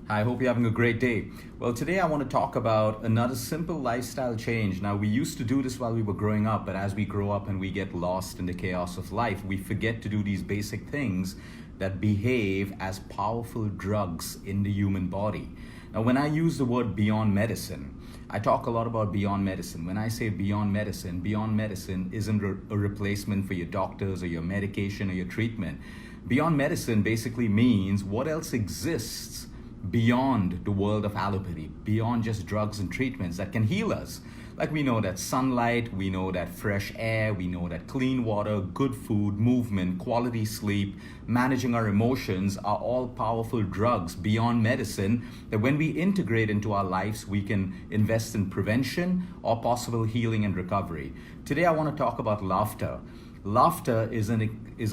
I hope you're having a great day. Well, today I want to talk about another simple lifestyle change. Now, we used to do this while we were growing up, but as we grow up and we get lost in the chaos of life, we forget to do these basic things that behave as powerful drugs in the human body. Now, when I use the word beyond medicine, I talk a lot about beyond medicine. When I say beyond medicine isn't a replacement for your doctors or your medication or your treatment. Beyond medicine basically means what else exists beyond the world of allopathy, beyond just drugs and treatments that can heal us. Like we know that sunlight, we know that fresh air, we know that clean water, good food, movement, quality sleep, managing our emotions are all powerful drugs beyond medicine that when we integrate into our lives, we can invest in prevention or possible healing and recovery. Today, I want to talk about laughter. Laughter is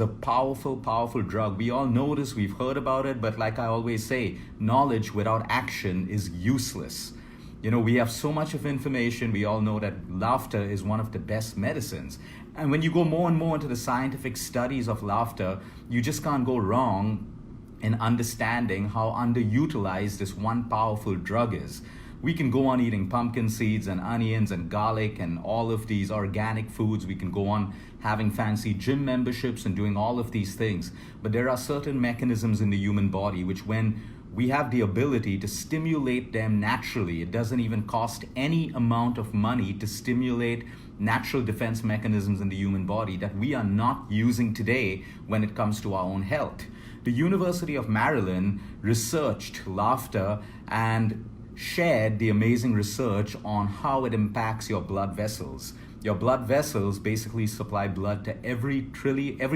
a powerful drug. We all know this, we've heard about it, but like I always say, knowledge without action is useless. You know, we have so much of information. We all know that laughter is one of the best medicines. And when you go more and more into the scientific studies of laughter, you just can't go wrong in understanding how underutilized this one powerful drug is. We can go on eating pumpkin seeds and onions and garlic and all of these organic foods. We can go on having fancy gym memberships and doing all of these things. But there are certain mechanisms in the human body which, when we have the ability to stimulate them naturally, it doesn't even cost any amount of money to stimulate natural defense mechanisms in the human body that we are not using today when it comes to our own health. The University of Maryland researched laughter and shared the amazing research on how it impacts your blood vessels. Your blood vessels basically supply blood to every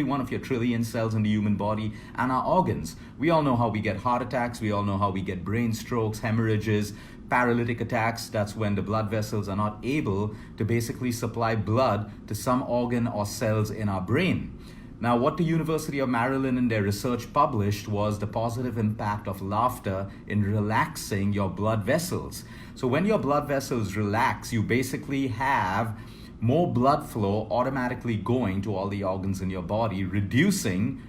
one of your trillion cells in the human body and our organs. We all know how we get heart attacks. We all know how we get brain strokes, hemorrhages, paralytic attacks. That's when the blood vessels are not able to basically supply blood to some organ or cells in our brain. Now, what the University of Maryland in their research published was the positive impact of laughter in relaxing your blood vessels. So when your blood vessels relax, you basically have more blood flow automatically going to all the organs in your body, reducing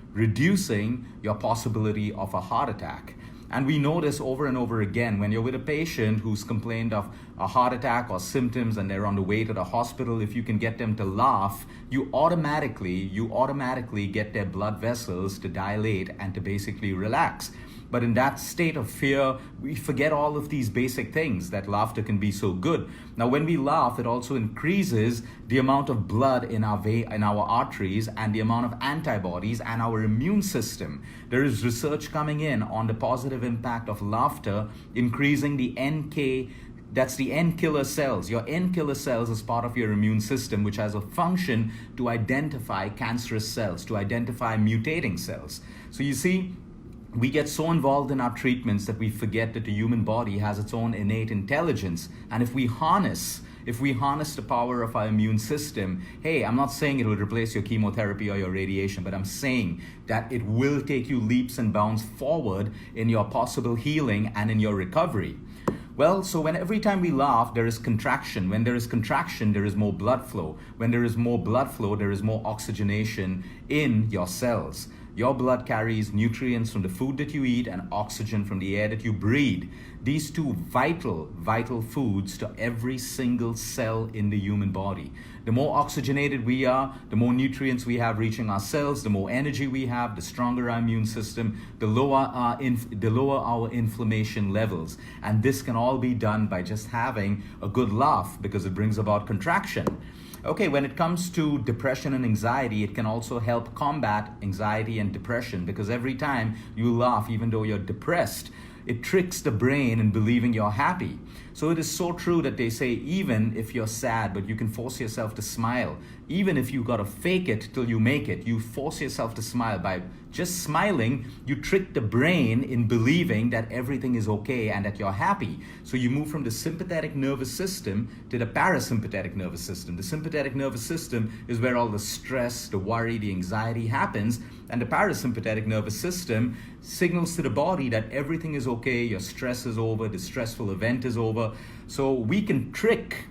your possibility of a heart attack. And we know this over and over again. When you're with a patient who's complained of a heart attack or symptoms and they're on the way to the hospital, if you can get them to laugh, you automatically get their blood vessels to dilate and to basically relax. But in that state of fear, we forget all of these basic things that laughter can be so good. Now, when we laugh, it also increases the amount of blood in our arteries and the amount of antibodies and our immune system. There is research coming in on the positive impact of laughter, increasing the NK. That's the N killer cells. Your N killer cells is part of your immune system, which has a function to identify cancerous cells, to identify mutating cells. So you see, we get so involved in our treatments that we forget that the human body has its own innate intelligence. And if we harness the power of our immune system, hey, I'm not saying it will replace your chemotherapy or your radiation, but I'm saying that it will take you leaps and bounds forward in your possible healing and in your recovery. Well, so when every time we laugh, there is contraction. When there is contraction, there is more blood flow. When there is more blood flow, there is more oxygenation in your cells. Your blood carries nutrients from the food that you eat and oxygen from the air that you breathe. These two vital foods to every single cell in the human body. The more oxygenated we are, the more nutrients we have reaching our cells, the more energy we have, the stronger our immune system, the lower our inflammation levels. And this can all be done by just having a good laugh because it brings about contraction. Okay, when it comes to depression and anxiety, it can also help combat anxiety and depression because every time you laugh, even though you're depressed, it tricks the brain in believing you're happy. So it is so true that they say even if you're sad, but you can force yourself to smile. Even if you gotta fake it till you make it, you force yourself to smile. By just smiling, you trick the brain in believing that everything is okay and that you're happy. So you move from the sympathetic nervous system to the parasympathetic nervous system. The sympathetic nervous system is where all the stress, the worry, the anxiety happens. And the parasympathetic nervous system signals to the body that everything is okay, your stress is over, the stressful event is over. So we can trick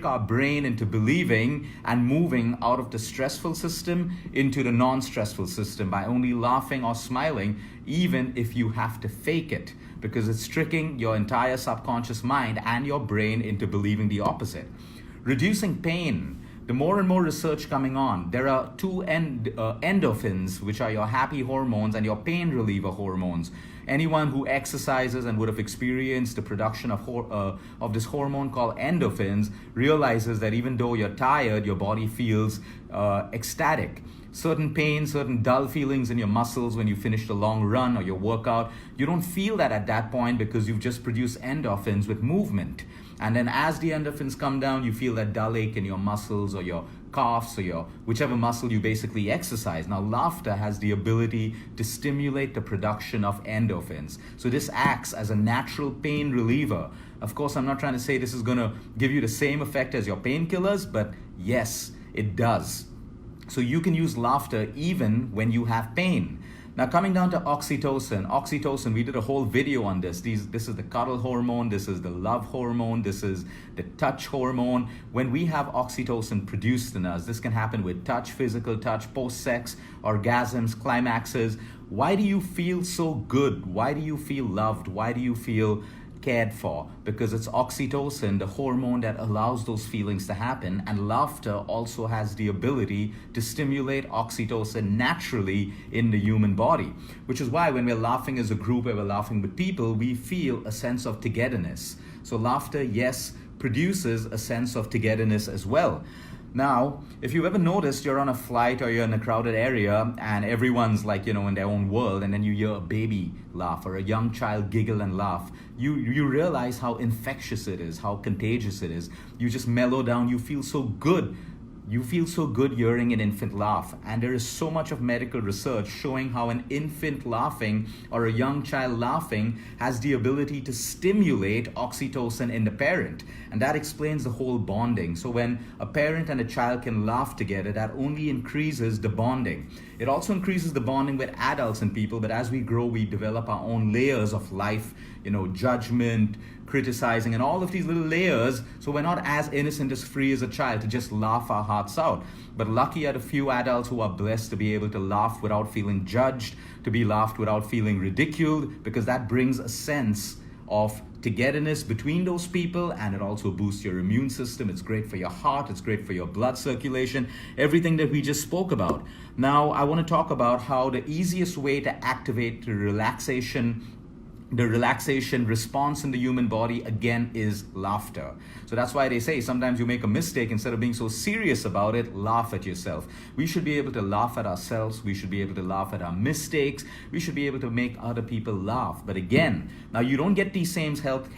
our brain into believing and moving out of the stressful system into the non-stressful system by only laughing or smiling, even if you have to fake it. because it's tricking your entire subconscious mind and your brain into believing the opposite. Reducing pain. The more and more research coming on, there are two endorphins, which are your happy hormones, and your pain reliever hormones. Anyone who exercises and would have experienced the production of this hormone called endorphins realizes that even though you're tired, your body feels ecstatic. Certain pain, certain dull feelings in your muscles when you finished a long run or your workout, you don't feel that at that point because you've just produced endorphins with movement. And then as the endorphins come down, you feel that dull ache in your muscles or your calves or your whichever muscle you basically exercise. Now, laughter has the ability to stimulate the production of endorphins. So this acts as a natural pain reliever. Of course, I'm not trying to say this is going to give you the same effect as your painkillers, but yes, it does. So you can use laughter even when you have pain. Now, coming down to oxytocin, we did a whole video on this. This is the cuddle hormone, this is the love hormone, this is the touch hormone. When we have oxytocin produced in us, this can happen with touch, physical touch, post-sex, orgasms, climaxes. Why do you feel so good? Why do you feel loved? Why do you feel cared for? Because it's oxytocin, the hormone that allows those feelings to happen, and laughter also has the ability to stimulate oxytocin naturally in the human body, which is why when we're laughing as a group or we're laughing with people, we feel a sense of togetherness. So laughter, yes, produces a sense of togetherness as well. Now, if you've ever noticed you're on a flight or you're in a crowded area and everyone's like, in their own world, and then you hear a baby laugh or a young child giggle and laugh, you realize how infectious it is, how contagious it is. You just mellow down, you feel so good. You feel so good hearing an infant laugh, and there is so much of medical research showing how an infant laughing or a young child laughing has the ability to stimulate oxytocin in the parent, and that explains the whole bonding. So when a parent and a child can laugh together, that only increases the bonding. It also increases the bonding with adults and people, but as we grow, we develop our own layers of life, judgment, criticizing, and all of these little layers, so we're not as innocent, as free as a child to just laugh our hearts out. But lucky are the few adults who are blessed to be able to laugh without feeling judged, to be laughed without feeling ridiculed, because that brings a sense of togetherness between those people, and it also boosts your immune system. It's great for your heart, it's great for your blood circulation, everything that we just spoke about. Now, I want to talk about how the easiest way to activate the relaxation response in the human body again is laughter. So that's why they say sometimes you make a mistake, instead of being so serious about it, laugh at yourself. We should be able to laugh at ourselves. We should be able to laugh at our mistakes. We should be able to make other people laugh. But again, now you don't get these same health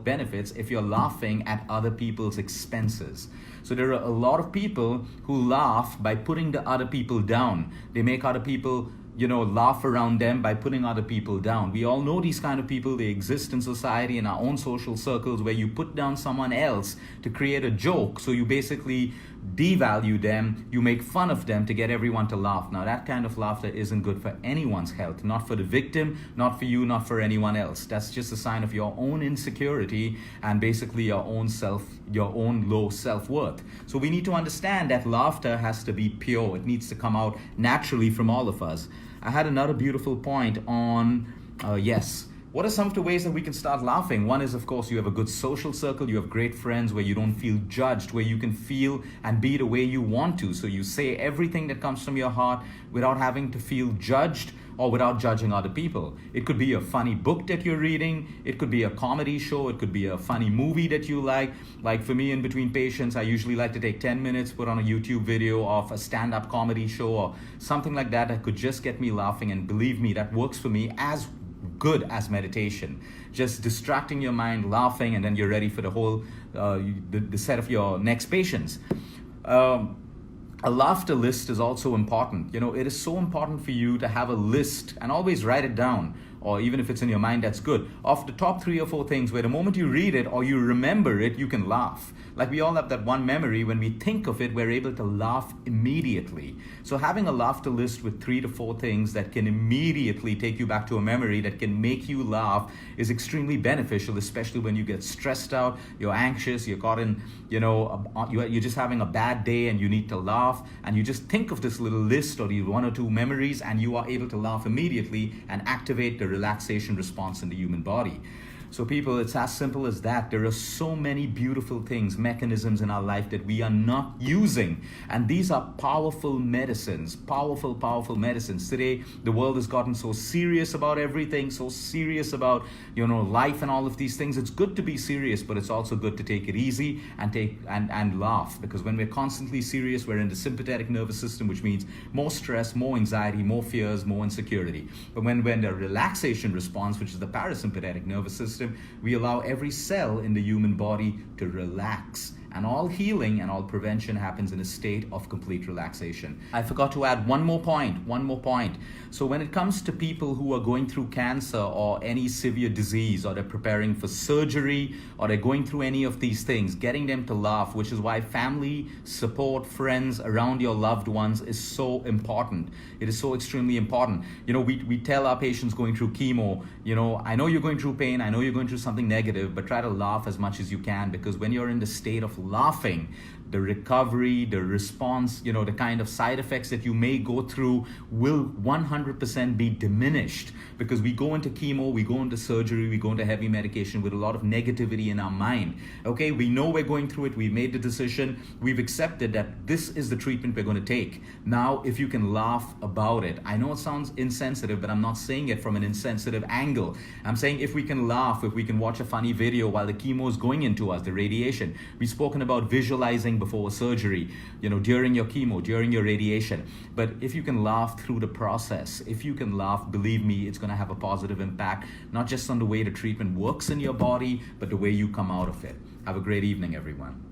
benefits if you're laughing at other people's expenses. So there are a lot of people who laugh by putting the other people down. They make other people laugh around them by putting other people down. We all know these kind of people. They exist in society, in our own social circles, where you put down someone else to create a joke. So you basically devalue them, you make fun of them to get everyone to laugh. Now that kind of laughter isn't good for anyone's health, not for the victim, not for you, not for anyone else. That's just a sign of your own insecurity and basically your own low self-worth. So we need to understand that laughter has to be pure. It needs to come out naturally from all of us. I had another beautiful point on, what are some of the ways that we can start laughing? One is, of course, you have a good social circle, you have great friends where you don't feel judged, where you can feel and be the way you want to. So you say everything that comes from your heart without having to feel judged or without judging other people. It could be a funny book that you're reading, it could be a comedy show, it could be a funny movie that you like. Like for me, in between patients, I usually like to take 10 minutes, put on a YouTube video of a stand-up comedy show or something like that that could just get me laughing, and believe me, that works for me as good as meditation. Just distracting your mind, laughing, and then you're ready for the whole the set of your next patients. A laughter list is also important. It is so important for you to have a list and always write it down, or even if it's in your mind, that's good, of the top 3 or 4 things where the moment you read it or you remember it, you can laugh. Like we all have that one memory, when we think of it, we're able to laugh immediately. So having a laughter list with 3 to 4 things that can immediately take you back to a memory that can make you laugh is extremely beneficial, especially when you get stressed out, you're anxious, you're caught in, you're just having a bad day and you need to laugh, and you just think of this little list or these 1 or 2 memories and you are able to laugh immediately and activate the a relaxation response in the human body. So people, it's as simple as that. There are so many beautiful things, mechanisms in our life that we are not using. And these are powerful medicines, powerful, powerful medicines. Today, the world has gotten so serious about everything, so serious about, life and all of these things. It's good to be serious, but it's also good to take it easy and laugh. Because when we're constantly serious, we're in the sympathetic nervous system, which means more stress, more anxiety, more fears, more insecurity. But when we're in the relaxation response, which is the parasympathetic nervous system, we allow every cell in the human body to relax. And all healing and all prevention happens in a state of complete relaxation. I forgot to add one more point. So when it comes to people who are going through cancer or any severe disease, or they're preparing for surgery, or they're going through any of these things, getting them to laugh, which is why family, support, friends around your loved ones is so important. It is so extremely important. We tell our patients going through chemo, I know you're going through pain, I know you're going through something negative, but try to laugh as much as you can, because when you're in the state of laughing, the recovery, the response, the kind of side effects that you may go through will 100% be diminished, because we go into chemo, we go into surgery, we go into heavy medication with a lot of negativity in our mind. Okay, we know we're going through it, we've made the decision, we've accepted that this is the treatment we're going to take. Now, if you can laugh about it, I know it sounds insensitive, but I'm not saying it from an insensitive angle. I'm saying if we can laugh, if we can watch a funny video while the chemo is going into us, the radiation. We've spoken about visualizing before a surgery, during your chemo, during your radiation. But if you can laugh through the process, if you can laugh, believe me, it's going to have a positive impact, not just on the way the treatment works in your body, but the way you come out of it. Have a great evening, everyone.